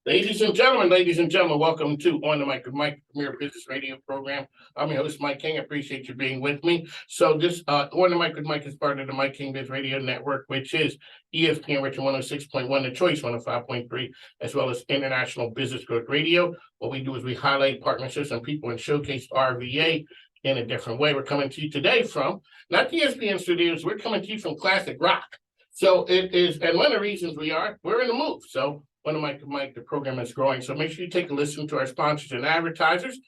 Ladies and gentlemen, welcome to On the Mic with Mike, Premier Business Radio Program. I'm your host, Mike King. I appreciate you being with me. So this On the Mic with Mike is part of the Mike King Biz Radio Network, which is ESPN Richmond 106.1, The Choice 105.3, as well as International Business Growth Radio. What we do is we highlight partnerships and people and showcase RVA in a different way. We're coming to you today from, not the ESPN studios, we're coming to you from Classic Rock. So it is, and one of the reasons we're in the move. So On the Mic with Mike, the program is growing. So make sure you take a listen to our sponsors and advertisers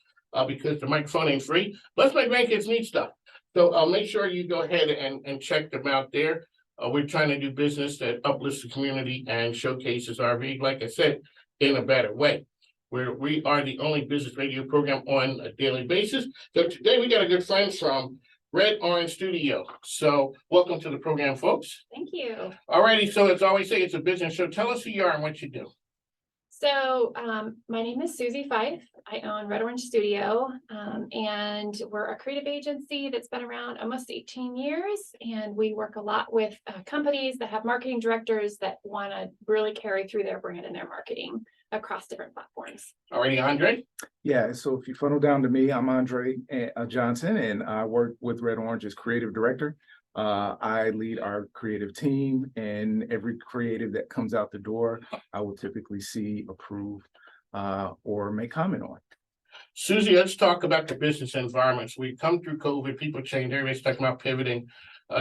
because the microphone ain't free. Plus, my grandkids need stuff. So make sure you go ahead and check them out there. We're trying to do business that uplifts the community and showcases RV, like I said, in a better way. We are the only business radio program on a daily basis. So today we got a good friend from Red Orange Studio. So welcome to the program, folks. Thank you. All righty. So as I always say, it's a business show. Tell us who you are and what you do. So my name is Susie Fife. I own Red Orange Studio, and we're a creative agency that's been around almost 18 years. And we work a lot with companies that have marketing directors that want to really carry through their brand and their marketing across different platforms. All righty, Andre. Yeah, so if you funnel down to me, I'm Andre Johnson, and I work with Red Orange as creative director. I lead our creative team, and every creative that comes out the door, I will typically see, approve, or make comment on. Susie, let's talk about the business environments. We come through COVID, people change, everybody's talking about pivoting.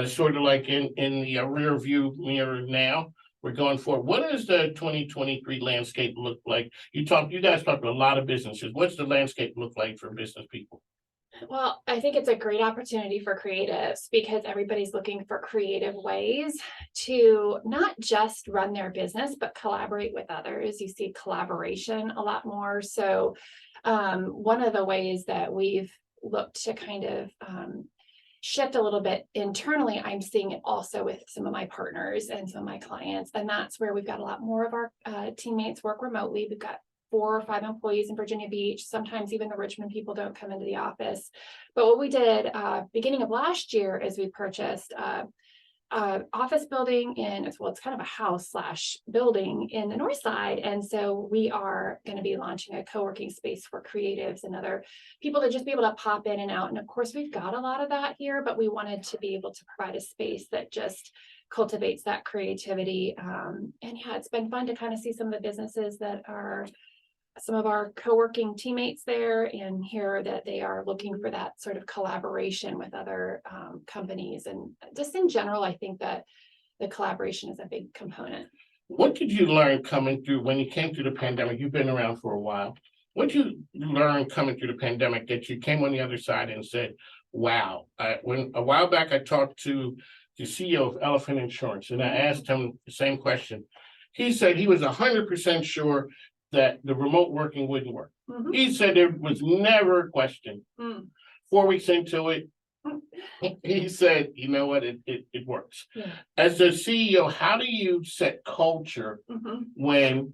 Sort of like in the rear view mirror now. We're going forward. What does the 2023 landscape look like? You guys talk to a lot of businesses. What's the landscape look like for business people? Well, I think it's a great opportunity for creatives because everybody's looking for creative ways to not just run their business, but collaborate with others. You see collaboration a lot more. So one of the ways that we've looked to kind of shift a little bit internally, I'm seeing it also with some of my partners and some of my clients. And that's where we've got a lot more of our teammates work remotely. We've got 4 or 5 employees in Virginia Beach. Sometimes even the Richmond people don't come into the office. But what we did beginning of last year is we purchased office building it's kind of a house / building in the north side. And so we are going to be launching a co-working space for creatives and other people to just be able to pop in and out. And of course, we've got a lot of that here, but we wanted to be able to provide a space that just cultivates that creativity. And yeah, it's been fun to kind of see some of the businesses that are some of our co-working teammates there and hear that they are looking for that sort of collaboration with other companies. And just in general, I think that the collaboration is a big component. What did you learn coming through when you came through the pandemic? You've been around for a while. What did you learn coming through the pandemic that you came on the other side and said, wow? When a while back, I talked to the CEO of Elephant Insurance and I asked him the same question. He said he was 100% sure that the remote working wouldn't work. Mm-hmm. He said there was never a question. 4 weeks into it, he said, you know what, it works. Yeah. As a CEO, how do you set culture when,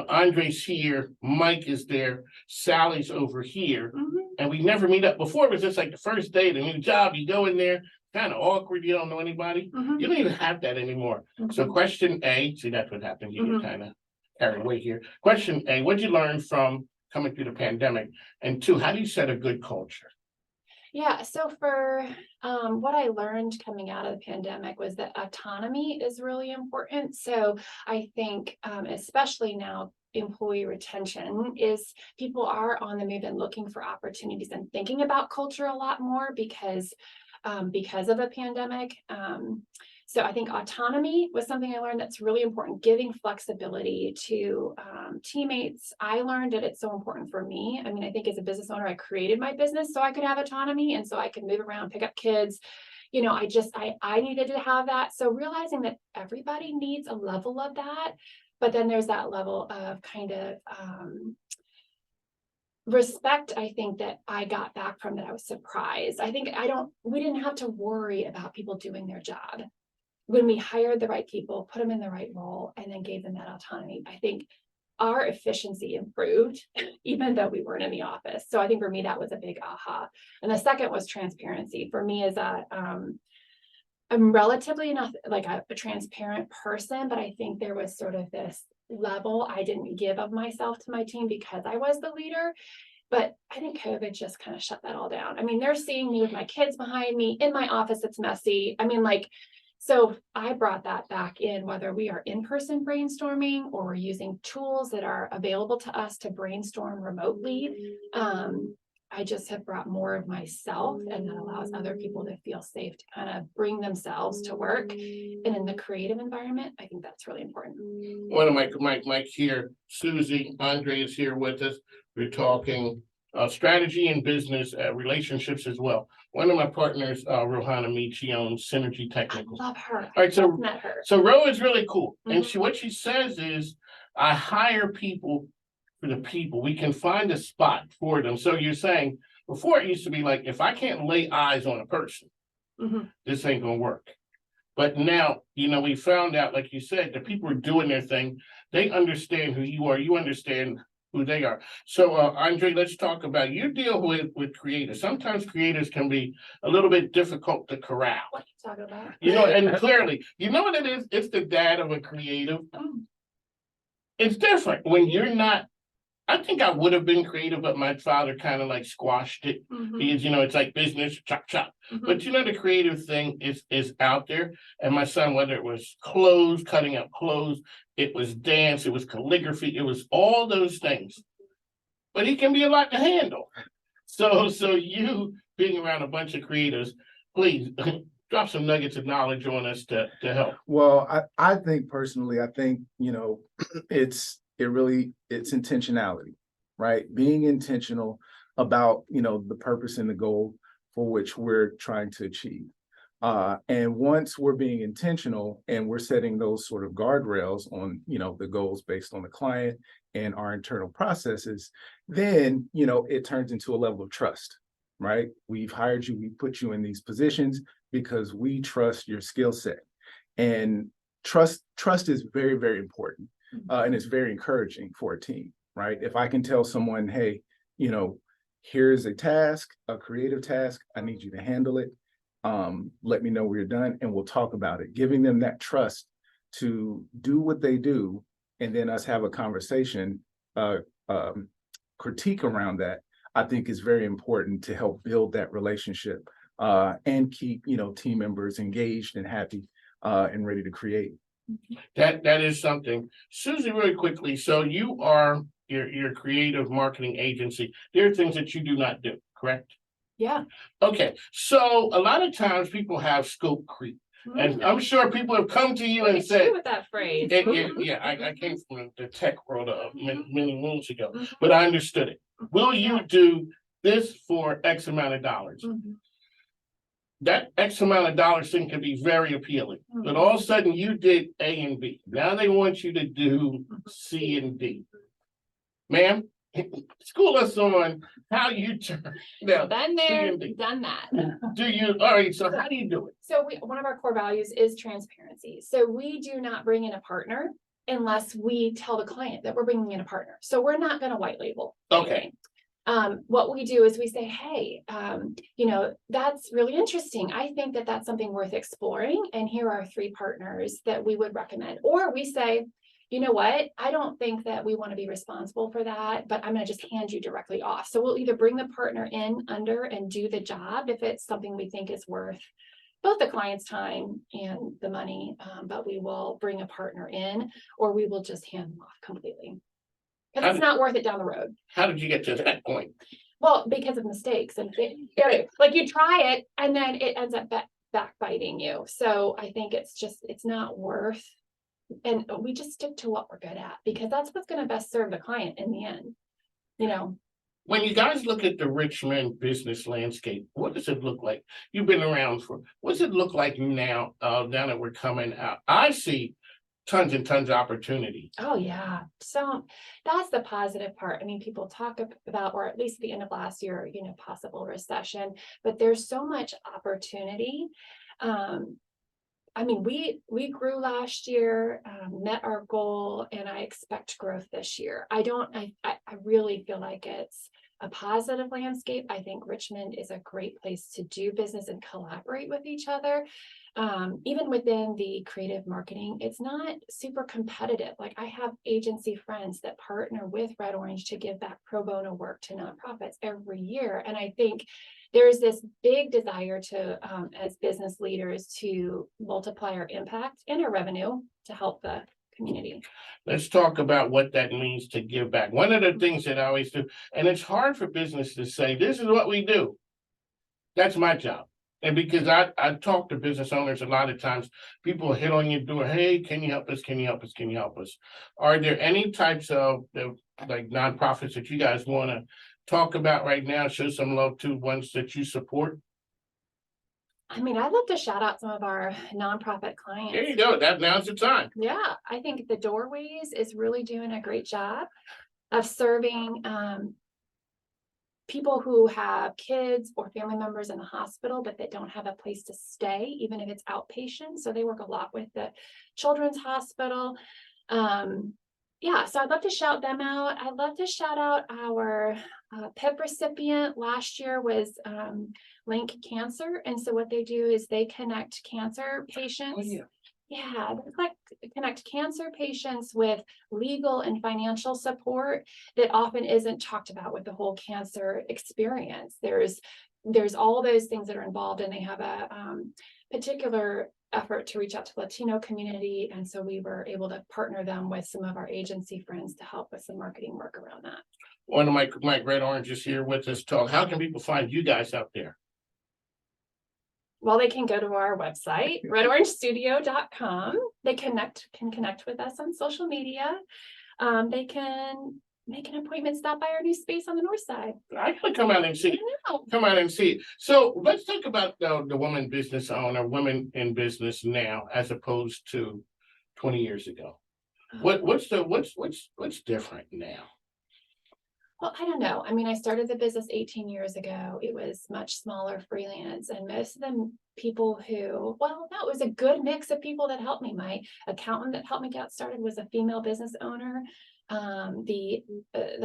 Andre's here, Mike is there, Sally's over here, and we never meet up? Before, it was just like the first day of the new job, you go in there, kind of awkward, you don't know anybody. You don't even have that anymore. So question A, see, that's what happened. You get kind of carried away here. Question A, what did you learn from coming through the pandemic? And 2, how do you set a good culture? Yeah, so for what I learned coming out of the pandemic was that autonomy is really important. So I think especially now, employee retention is people are on the move and looking for opportunities and thinking about culture a lot more because of the pandemic. So I think autonomy was something I learned that's really important, giving flexibility to teammates. I learned that it's so important for me. I mean, I think as a business owner, I created my business so I could have autonomy and so I could move around, pick up kids. I needed to have that. So realizing that everybody needs a level of that, but then there's that level of kind of respect, I think, that I got back from that. I was surprised. I think we didn't have to worry about people doing their job. When we hired the right people, put them in the right role, and then gave them that autonomy, I think our efficiency improved, even though we weren't in the office. So I think for me, that was a big aha. And the second was transparency. For me as a I'm relatively enough like a transparent person, but I think there was sort of this level I didn't give of myself to my team because I was the leader. But I think COVID just kind of shut that all down. I mean, they're seeing me with my kids behind me in my office. It's messy. I mean, like, so I brought that back in, whether we are in-person brainstorming or we're using tools that are available to us to brainstorm remotely. I just have brought more of myself, and that allows other people to feel safe to kind of bring themselves to work. And in the creative environment, I think that's really important. One of Mike here, Susie, Andre is here with us. We're talking strategy and business relationships as well. One of my partners, Rohana Mead, she owns Synergy I Technical. love her. All right, so I've met her. So Ro is really cool. And what she says is, I hire people for the people. We can find a spot for them. So you're saying, before it used to be like, if I can't lay eyes on a person, this ain't gonna work. But now, we found out, like you said, the people are doing their thing. They understand who you are. You understand who they are. So Andre, let's talk about, you deal with creators. Sometimes creators can be a little bit difficult to corral. What are you talking about? And clearly, you know what it is? It's the dad of a creative. It's different when you're not. I think I would have been creative, but my father kind of like squashed it because, it's like business, chop, chop. But the creative thing is out there. And my son, whether it was clothes, cutting up clothes, it was dance, it was calligraphy, it was all those things. But he can be a lot to handle. So you being around a bunch of creators, please drop some nuggets of knowledge on us to help. Well, I think personally, it's intentionality, right? Being intentional about, the purpose and the goal for which we're trying to achieve. And once we're being intentional and we're setting those sort of guardrails on, the goals based on the client and our internal processes, then, it turns into a level of trust, right? We've hired you, we put you in these positions because we trust your skill set. And trust is very, very important. And it's very encouraging for a team, right? If I can tell someone, hey, here's a task, a creative task, I need you to handle it. Let me know when you're done and we'll talk about it. Giving them that trust to do what they do, and then us have a conversation, critique around that, I think is very important to help build that relationship and keep, team members engaged and happy and ready to create. That is something. Susie, really quickly, so you are your creative marketing agency. There are things that you do not do, correct? Yeah. Okay, so a lot of times people have scope creep. And I'm sure people have come to you and said, with that phrase. I came from the tech world many moons ago, but I understood it. Will you do this for X amount of dollars? That X amount of dollars thing can be very appealing, but all of a sudden you did A and B. Now they want you to do C and D. Ma'am, school us on how you turn. Now, Been there, done that. All right, so how do you do it? So one of our core values is transparency. So we do not bring in a partner unless we tell the client that we're bringing in a partner. So we're not going to white label. Okay. What we do is we say, hey, that's really interesting. I think that that's something worth exploring. And here are 3 partners that we would recommend. Or we say, you know what, I don't think that we want to be responsible for that, but I'm going to just hand you directly off. So we'll either bring the partner in under and do the job if it's something we think is worth both the client's time and the money, but we will bring a partner in, or we will just hand them off completely. Because it's not worth it down the road. How did you get to that point? Well, because of mistakes and like you try it and then it ends up backbiting you. So I think it's not worth, and we just stick to what we're good at because that's what's going to best serve the client in the end. When you guys look at the Richmond business landscape, what does it look like? You've been around what does it look like now that we're coming out? I see tons and tons of opportunity. Oh yeah. So that's the positive part. I mean, people talk about, or at least at the end of last year, possible recession, but there's so much opportunity. I mean, we grew last year, met our goal, and I expect growth this year. I really feel like it's a positive landscape. I think Richmond is a great place to do business and collaborate with each other. even within the creative marketing, it's not super competitive. Like I have agency friends that partner with Red Orange to give back pro bono work to nonprofits every year. And I think there's this big desire to, as business leaders, to multiply our impact and our revenue to help the community. Let's talk about what that means to give back. One of the things that I always do, and it's hard for business to say, this is what we do. That's my job. And because I talk to business owners a lot of times, people hit on your door, hey, can you help us? Can you help us? Can you help us? Are there any types of like nonprofits that you guys want to talk about right now? Show some love to ones that you support? I mean, I'd love to shout out some of our nonprofit clients. There you go. Now's the time. Yeah, I think the Doorways is really doing a great job of serving people who have kids or family members in the hospital, but they don't have a place to stay, even if it's outpatient. So they work a lot with the Children's Hospital. Yeah, so I'd love to shout them out. I'd love to shout out our PIP recipient last year was Link Cancer. And so what they do is they connect cancer patients. Oh, yeah. Yeah, connect cancer patients with legal and financial support that often isn't talked about with the whole cancer experience. There's all those things that are involved, and they have a particular effort to reach out to the Latino community. And so we were able to partner them with some of our agency friends to help with some marketing work around that. One of my Red Orange is here with us. Talk. How can people find you guys out there? Well, they can go to our website, redorangestudio.com. They can connect with us on social media. They can make an appointment, stop by our new space on the north side. I gotta come out and see. Come out and see. So let's talk about the woman business owner, women in business now, as opposed to 20 years ago. What's different now? Well, I don't know. I mean, I started the business 18 years ago. It was much smaller, freelance, and most of them people who, well, no, it was a good mix of people that helped me. My accountant that helped me get started was a female business owner. The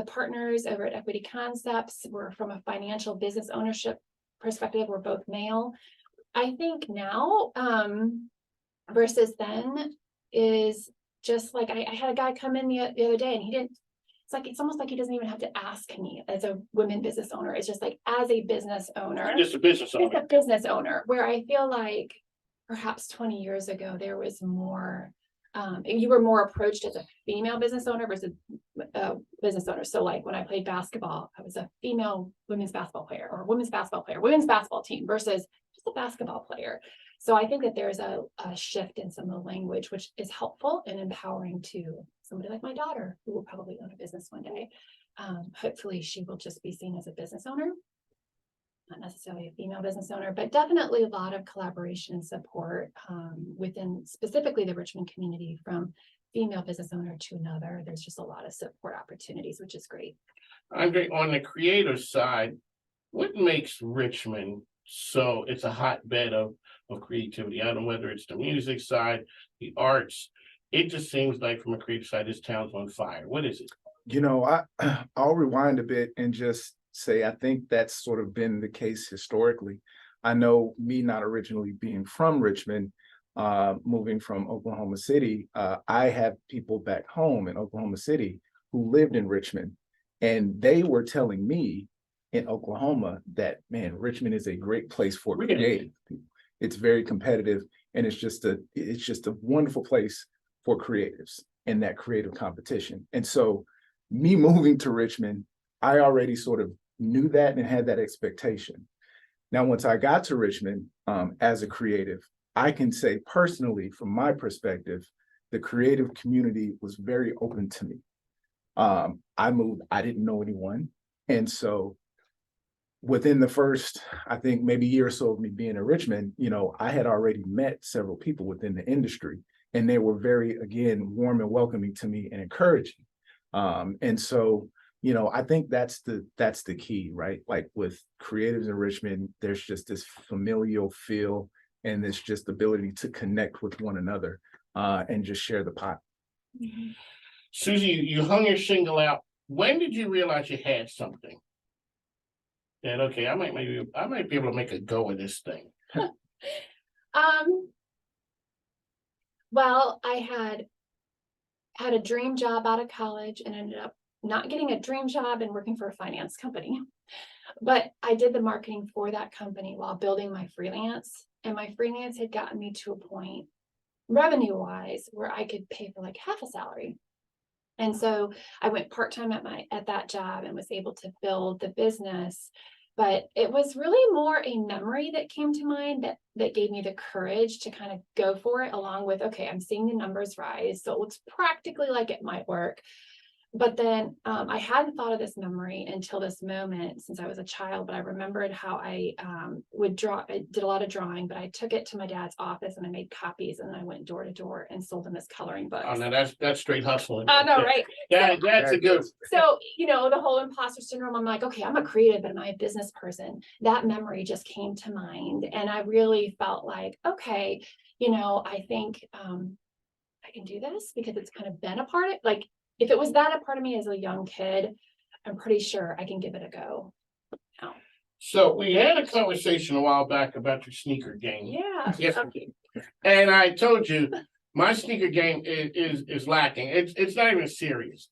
partners over at Equity Concepts were from a financial business ownership perspective. We're both male. I think now versus then is just like I had a guy come in the other day, and he didn't. It's almost like he doesn't even have to ask me as a women business owner. It's just like as a business owner. Just a business owner. Just a business owner, where I feel like perhaps 20 years ago there was more. You were more approached as a female business owner versus a business owner. So like when I played basketball, I was a female women's basketball player, or women's basketball player, women's basketball team versus just a basketball player. So I think that there's a shift in some of the language, which is helpful and empowering to somebody like my daughter, who will probably own a business one day. Hopefully she will just be seen as a business owner, not necessarily a female business owner, but definitely a lot of collaboration and support within specifically the Richmond community, from female business owner to another. There's just a lot of support opportunities, which is great. Andre, on the creative side, what makes Richmond so it's a hotbed of creativity? I don't know whether it's the music side, the arts. It just seems like from a creative side, this town's on fire. What is it? You know, I'll rewind a bit and just say I think that's sort of been the case historically. I know, me not originally being from Richmond, moving from Oklahoma City, I have people back home in Oklahoma City who lived in Richmond, and they were telling me in Oklahoma that, man, Richmond is a great place for creative people. It's very competitive, and it's just a wonderful place for creatives in that creative competition. And so me moving to Richmond, I already sort of knew that and had that expectation. Now, once I got to Richmond as a creative, I can say personally, from my perspective, the creative community was very open to me. I moved, I didn't know anyone. And so within the first, I think maybe year or so of me being in Richmond, you know, I had already met several people within the industry, and they were very, again, warm and welcoming to me and encouraging. And so, you know, I think that's the key, right? Like with creatives in Richmond, there's just this familial feel and this just ability to connect with one another and just share the pot. Mm-hmm. Susie, you hung your shingle out. When did you realize you had something? That okay, I might be able to make a go of this thing. Well, I had a dream job out of college and ended up not getting a dream job and working for a finance company. But I did the marketing for that company while building my freelance. And my freelance had gotten me to a point revenue wise where I could pay for like half a salary. And so I went part-time at that job and was able to build the business. But it was really more a memory that came to mind that gave me the courage to kind of go for it, along with, okay, I'm seeing the numbers rise, so it looks practically like it might work. But then I hadn't thought of this memory until this moment since I was a child, but I remembered how I would draw. I did a lot of drawing, but I took it to my dad's office and I made copies, and then I went door to door and sold them as coloring books. Oh, no, that's straight hustling. Oh, no, right? That's a good. So, the whole imposter syndrome, I'm like, okay, I'm a creative, but am I a business person? That memory just came to mind. And I really felt like, okay, I think I can do this because it's kind of been a part of, like, if it was that a part of me as a young kid, I'm pretty sure I can give it a go now. So we had a conversation a while back about your sneaker game. Yeah. Yes. Okay. And I told you my sneaker game is lacking. It's not even serious.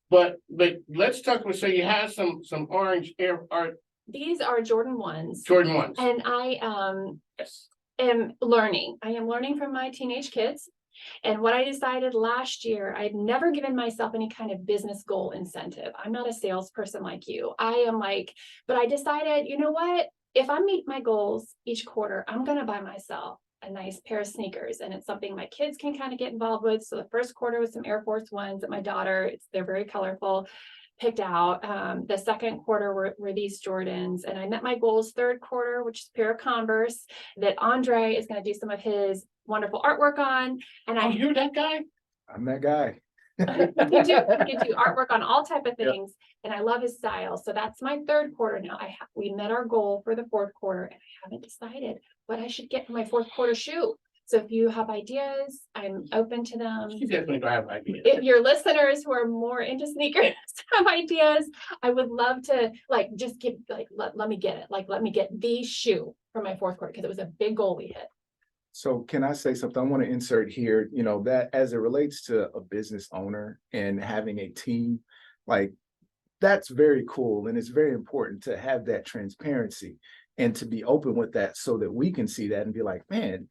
But let's talk about, so you have some orange Air These are Jordan 1s. Jordan 1s. And I Yes. am learning. I am learning from my teenage kids. And what I decided last year, I'd never given myself any kind of business goal incentive. I'm not a salesperson like you. But I decided, you know what? If I meet my goals each quarter, I'm going to buy myself a nice pair of sneakers. And it's something my kids can kind of get involved with. So the first quarter was some Air Force Ones that my daughter, they're very colorful, picked out. The second quarter were these Jordans, and I met my goals third quarter, which is a pair of Converse that Andre is going to do some of his wonderful artwork on. And Oh, you're that guy? I'm that guy. he can do artwork on all type of things, and I love his style. So that's my third quarter now. We met our goal for the fourth quarter, and I haven't decided what I should get for my fourth quarter shoe. So if you have ideas, I'm open to them. You definitely don't have ideas. If your listeners who are more into sneakers have ideas, I would love to just give let me get it. Let me get the shoe for my fourth quarter, because it was a big goal we hit. So can I say something? I want to insert here, that as it relates to a business owner and having a team, that's very cool. And it's very important to have that transparency and to be open with that so that we can see that and be like, man,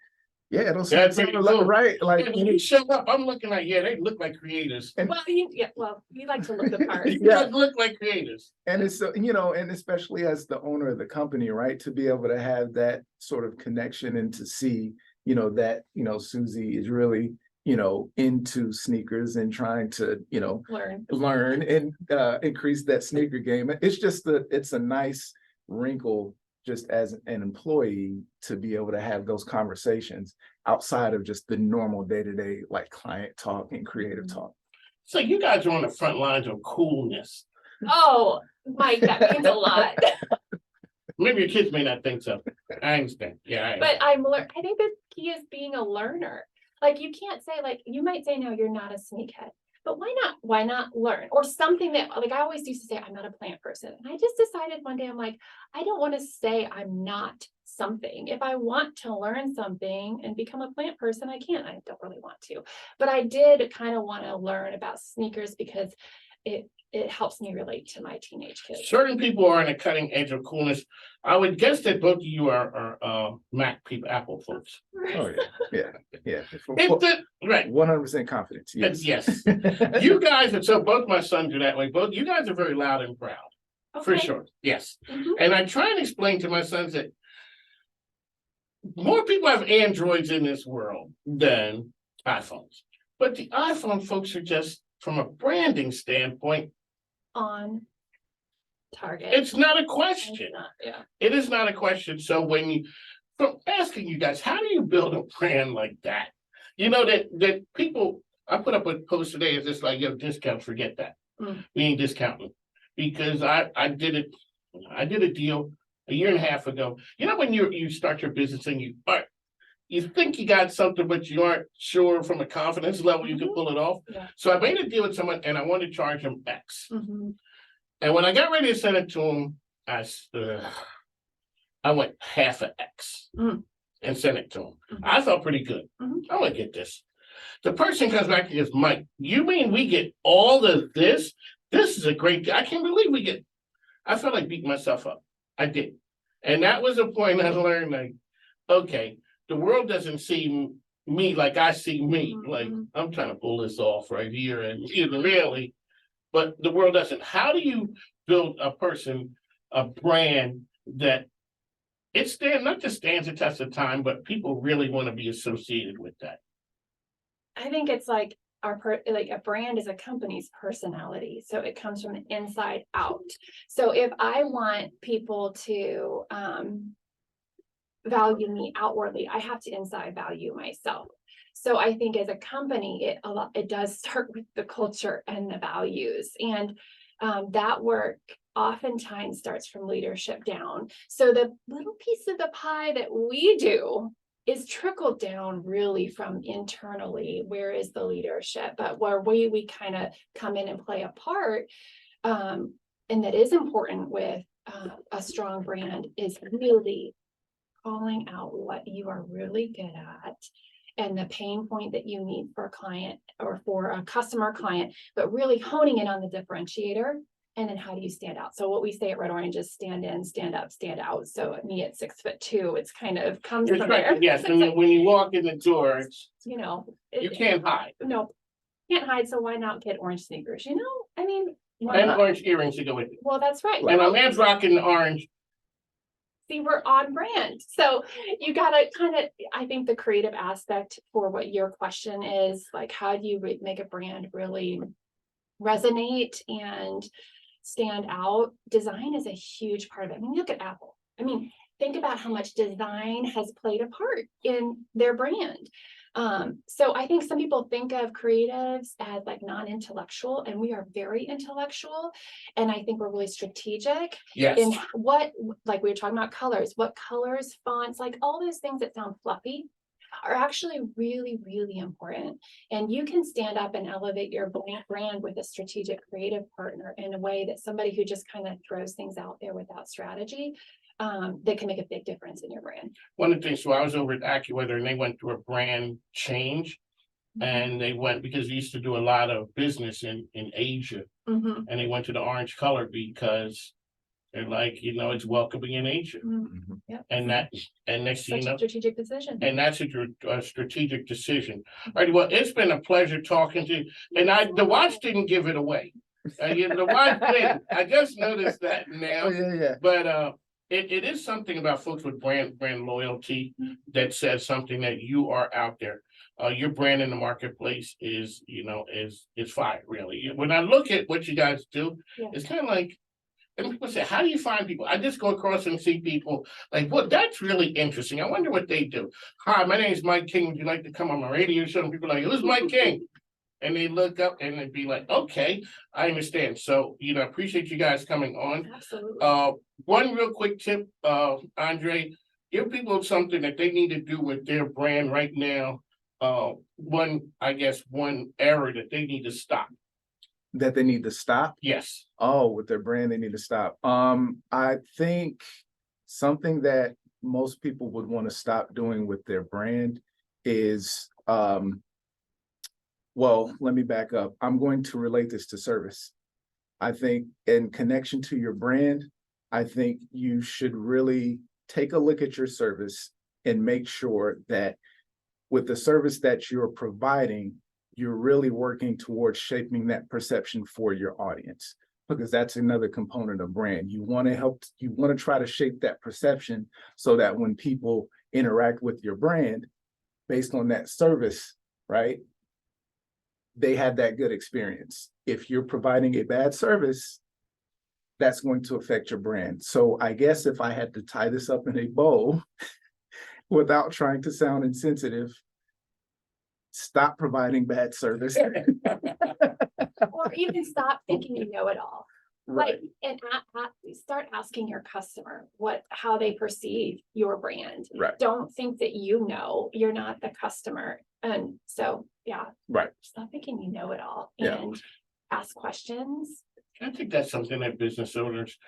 yeah, those That's sound cool. right. When you show up, I'm looking like, they look like creators. You like to look the part. Yeah, look like creators. And it's and especially as the owner of the company, right, to be able to have that sort of connection and to see, that Susie is really into sneakers and trying to learn and increase that sneaker game. It's a nice wrinkle just as an employee to be able to have those conversations outside of just the normal day-to-day client talk and creative talk. So you guys are on the front lines of coolness. Oh, Mike, that means a lot. Maybe your kids may not think so. I understand. Yeah. But I think the key is being a learner. You can't say, you might say, no, you're not a sneakhead, but why not learn? Or something that, I always used to say, I'm not a plant person. And I just decided one day, I'm like, I don't want to say I'm not something. If I want to learn something and become a plant person, I can. I don't really want to, but I did kind of want to learn about sneakers because it helps me relate to my teenage kids. Certain people are on the cutting edge of coolness. I would guess that both of you are Mac people, Apple folks. Oh yeah. Right. 100% confidence. Yes. Yes. You guys are, so both my sons are that way. Both you guys are very loud and proud. Okay. For sure. Yes. Mhm. And I try and explain to my sons that more people have Androids in this world than iPhones. But the iPhone folks are just, from a branding standpoint, On target. it's not a question. Yeah. It is not a question. So from asking you guys, how do you build a brand like that? That people, I put up a post today, is just like, discount, forget that. We ain't discounting. Because I did a deal a year and a half ago. When you start your business and you think you got something, but you aren't sure from a confidence level you can pull it off. Yeah. So I made a deal with someone and I wanted to charge them X. Mm-hmm. And when I got ready to send it to him, I went half of X and sent it to him. Mhm. I felt pretty good. Mhm. I'm gonna get this. The person comes back and goes, Mike, you mean we get all of this? This is a great, I can't believe we get, I felt like beating myself up. I did. And that was a point I learned, like, okay, the world doesn't see me like I see me. Like, I'm trying to pull this off right here and really, but the world doesn't. How do you build a person, a brand that not just stands the test of time, but people really want to be associated with that? I think it's like like a brand is a company's personality. So it comes from the inside out. So if I want people to value me outwardly, I have to inside value myself. So I think as a company, it does start with the culture and the values, and that work oftentimes starts from leadership down. So the little piece of the pie that we do is trickled down really from internally, where is the leadership, but where we kind of come in and play a part, and that is important with a strong brand, is really calling out what you are really good at and the pain point that you need for a client or for a customer client, but really honing in on the differentiator. And then how do you stand out? So what we say at Red Orange is stand in, stand up, stand out. So me at 6'2", it's kind of comes from there. Yes, and when you walk in the door, it's, you can't hide. No, can't hide. So why not get orange sneakers? I mean, And orange earrings to go with it. well, that's right. And my man's rocking the orange. See, we're on brand. So you gotta kind of, I think the creative aspect for what your question is, like, how do you make a brand really resonate and stand out? Design is a huge part of it. I mean, look at Apple. I mean, think about how much design has played a part in their brand. So I think some people think of creatives as like non-intellectual, and we are very intellectual. And I think we're really strategic Yes. in what, like we were talking about colors, what colors, fonts, like all those things that sound fluffy are actually really, really important. And you can stand up and elevate your brand with a strategic creative partner in a way that somebody who just kind of throws things out there without strategy, that can make a big difference in your brand. One of the things, so I was over at AccuWeather and they went through a brand change, and they went, because they used to do a lot of business in Asia, Mhm. and they went to the orange color because they're like, it's welcoming in Asia. Mhm. Yeah. And next thing Such you know, a strategic decision. and that's a strategic decision. All right, well, it's been a pleasure talking to you. And the watch didn't give it away. The watch didn't. I just noticed that now. Oh, yeah. But it is something about folks with brand loyalty that says something that you are out there. Your brand in the marketplace is fire, really. When I look at what you guys do, Yeah. it's kind of like, and people say, how do you find people? I just go across and see people like, well, that's really interesting. I wonder what they do. Hi, my name is Mike King. Would you like to come on my radio show? And people are like, who's Mike King? And they look up and they'd be like, okay, I understand. So, appreciate you guys coming on. Absolutely. One real quick tip, Andre, give people something that they need to do with their brand right now. One error that they need to stop. That they need to stop? Yes. Oh, with their brand, they need to stop. I think something that most people would want to stop doing with their brand is, well, let me back up. I'm going to relate this to service. I think in connection to your brand, I think you should really take a look at your service and make sure that with the service that you're providing, you're really working towards shaping that perception for your audience, because that's another component of brand. You want to try to shape that perception so that when people interact with your brand based on that service, right, they had that good experience. If you're providing a bad service, that's going to affect your brand. So I guess if I had to tie this up in a bow without trying to sound insensitive, stop providing bad service. Or even stop thinking you know it all. Right. Like, and start asking your customer how they perceive your brand. Right. Don't think that you're not the customer. And so, yeah. Right. Stop thinking you know it all, Yeah. and ask questions. I think that's something that business owners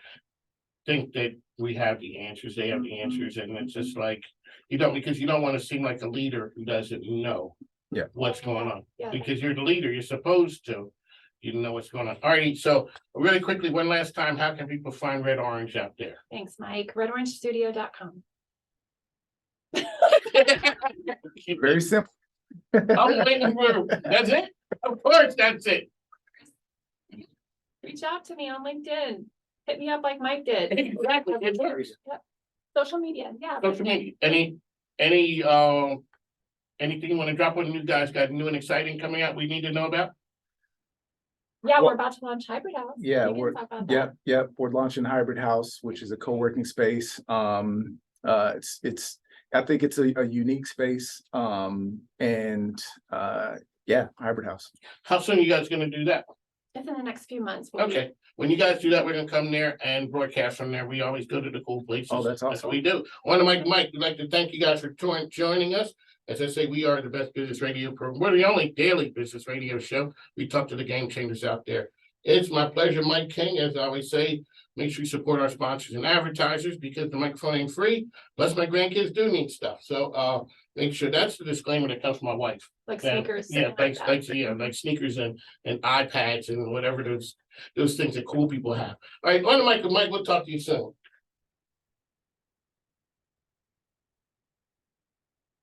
think that we have the answers, they have the answers, and it's just like, because you don't want to seem like a leader who doesn't know. Yeah. what's going on, Yeah. because you're the leader, you're supposed to. You know what's going on. All right, so really quickly, one last time, how can people find Red Orange out there? Thanks, Mike. RedOrangeStudio.com. Very simple. I'm waiting for, that's it? Of course, that's it. Reach out to me on LinkedIn. Hit me up like Mike did. Exactly, it works. Social media, yeah. Social media, any, anything you want to drop on you guys got new and exciting coming out we need to know about? Yeah, Well- we're about to launch Hybrid House. Yeah, We can we're, talk about yep, that. yep, we're launching Hybrid House, which is a co-working space. It's, I think it's a unique space. Yeah, Hybrid House. How soon you guys gonna do that? Within the next few months. we'll be- Okay, when you guys do that, we're gonna come there and broadcast from there. We always go to the cool places. Oh, that's That's awesome. what we do. On the Mike, we'd like to thank you guys for joining us. As I say, we are the best business radio program. We're the only daily business radio show. We talk to the game changers out there. It's my pleasure, Mike King, as I always say, make sure you support our sponsors and advertisers because the microphone ain't free. Plus my grandkids do need stuff. So make sure that's the disclaimer that comes from my wife. Like Yeah, sneakers. Yeah, something like thanks, that. yeah, like sneakers and iPads and whatever those things that cool people have. All right, on the mic with Mike, we'll talk to you soon.